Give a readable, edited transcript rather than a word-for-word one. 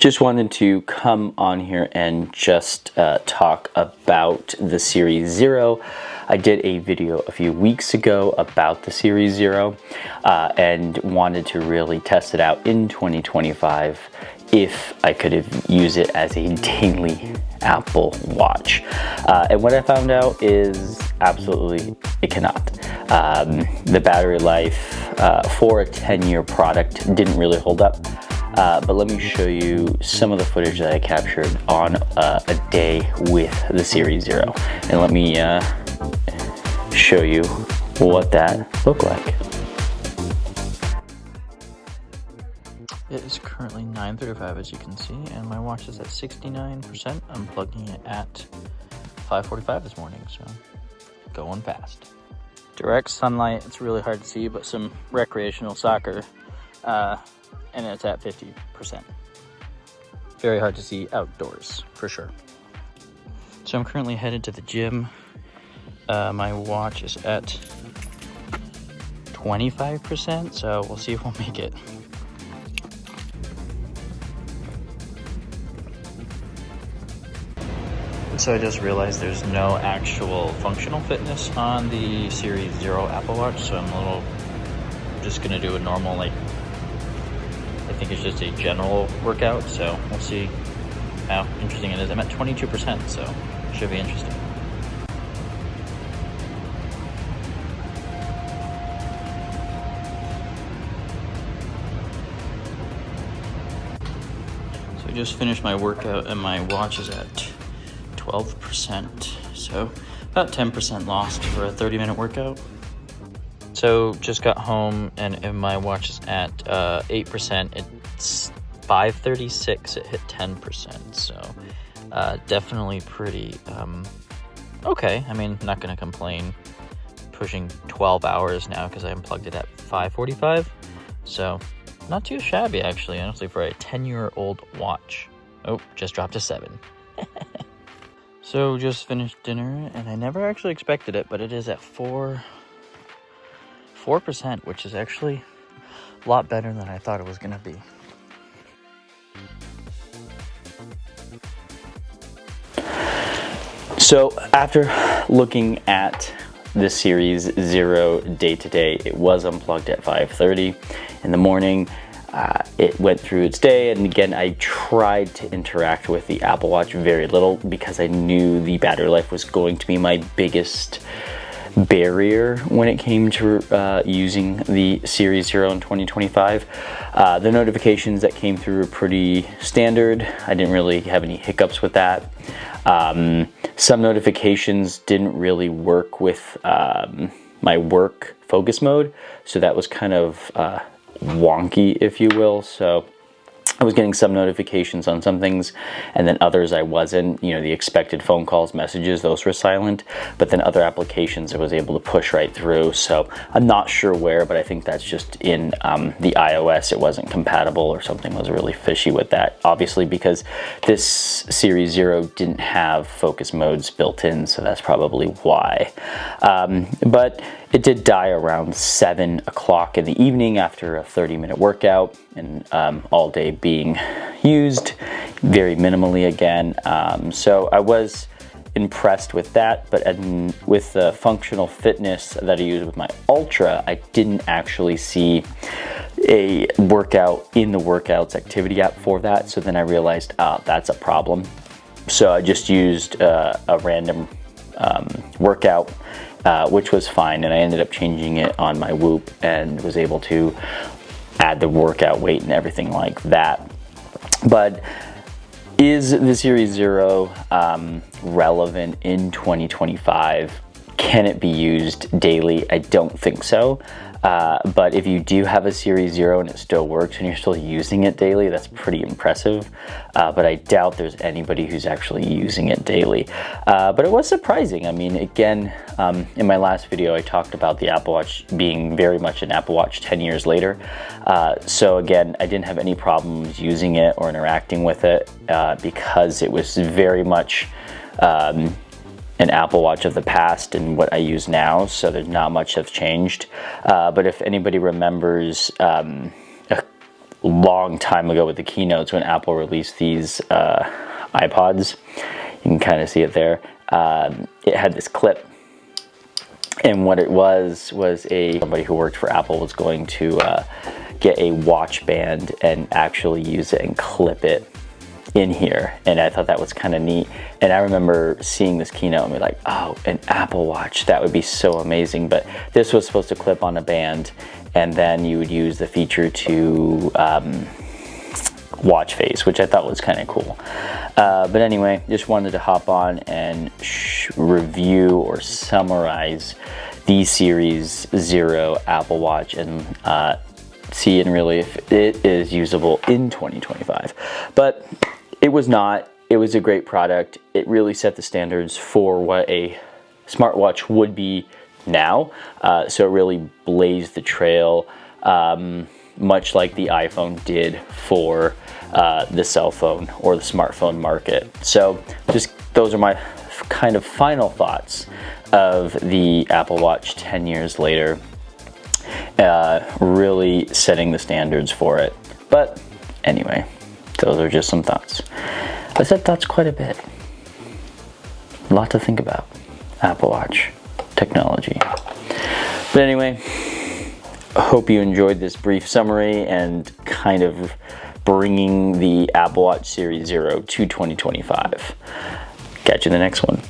Just wanted to come on here and just talk about the Series Zero. I did a video a few weeks ago about the Series Zero and wanted to really test it out in 2025 if I could use it as a daily Apple Watch. And what I found out is absolutely it cannot. The battery life for a 10-year product didn't really hold up. But let me show you some of the footage that I captured on a day with the Series Zero. And let me show you what that looked like. It is currently 9:35 as you can see, and my watch is at 69%. I'm plugging it at 5:45 this morning, so going fast. Direct sunlight, it's really hard to see, but some recreational soccer, and it's at 50%. Very hard to see outdoors, for sure. So I'm currently headed to the gym. My watch is at 25%, so we'll see if we'll make it. So I just realized there's no actual functional fitness on the Series Zero Apple Watch, so I'm just gonna do a normal, I think it's just a general workout, so we'll see how interesting it is. I'm at 22%, so it should be interesting. So I just finished my workout and my watch is at 12%, so about 10% lost for a 30-minute workout. So just got home and my watch is at 8%. It's 5:36. It hit 10%. So definitely pretty okay. I mean, not gonna complain. Pushing 12 hours now because I unplugged it at 5:45. So not too shabby actually, honestly, for a 10-year-old watch. Oh, just dropped to 7. So just finished dinner, and I never actually expected it, but it is at 4%, which is actually a lot better than I thought it was going to be. So after looking at the Series Zero day to day, it was unplugged at 5:30 in the morning. It went through its day, and again, I tried to interact with the Apple Watch very little because I knew the battery life was going to be my biggest barrier when it came to using the Series Zero in 2025. The notifications that came through were pretty standard. I didn't really have any hiccups with that. Some notifications didn't really work with my work focus mode, so that was kind of wonky, if you will. So I was getting some notifications on some things, and then others I wasn't. You know, the expected phone calls, messages, those were silent, but then other applications I was able to push right through. So I'm not sure where, but I think that's just in the iOS. It wasn't compatible, or something was really fishy with that, obviously, because this Series Zero didn't have focus modes built in, so that's probably why. But it did die around 7 o'clock in the evening after a 30-minute workout, and all day being used very minimally again. So I was impressed with that, but with the functional fitness that I use with my Ultra, I didn't actually see a workout in the Workouts activity app for that. So then I realized, that's a problem. So I just used a random workout, which was fine, and I ended up changing it on my Whoop and was able to add the workout weight and everything like that. But is the Series Zero relevant in 2025? Can it be used daily? I don't think so. But if you do have a Series Zero and it still works and you're still using it daily, that's pretty impressive. But I doubt there's anybody who's actually using it daily. But it was surprising. I mean, again, in my last video, I talked about the Apple Watch being very much an Apple Watch 10 years later. So again, I didn't have any problems using it or interacting with it because it was very much an Apple Watch of the past and what I use now, so there's not much that's changed. But if anybody remembers long time ago with the keynotes when Apple released these iPods. You can kind of see it there. It had this clip, and what it was somebody who worked for Apple was going to get a watch band and actually use it and clip it in here, and I thought that was kind of neat. And I remember seeing this keynote and be like, oh, an Apple Watch, that would be so amazing. But this was supposed to clip on a band, and then you would use the feature to watch face, which I thought was kind of cool. But anyway, just wanted to hop on and review or summarize the Series 0 Apple Watch and see and really if it is usable in 2025. But it was not. It was a great product. It really set the standards for what a smartwatch would be now. So it really blazed the trail, much like the iPhone did for the cell phone or the smartphone market. So just those are my kind of final thoughts of the Apple Watch 10 years later, really setting the standards for it. But anyway, those are just some thoughts. I said thoughts quite a bit. A lot to think about. Apple Watch technology. But anyway, I hope you enjoyed this brief summary and kind of bringing the Apple Watch Series 0 to 2025. Catch you in the next one.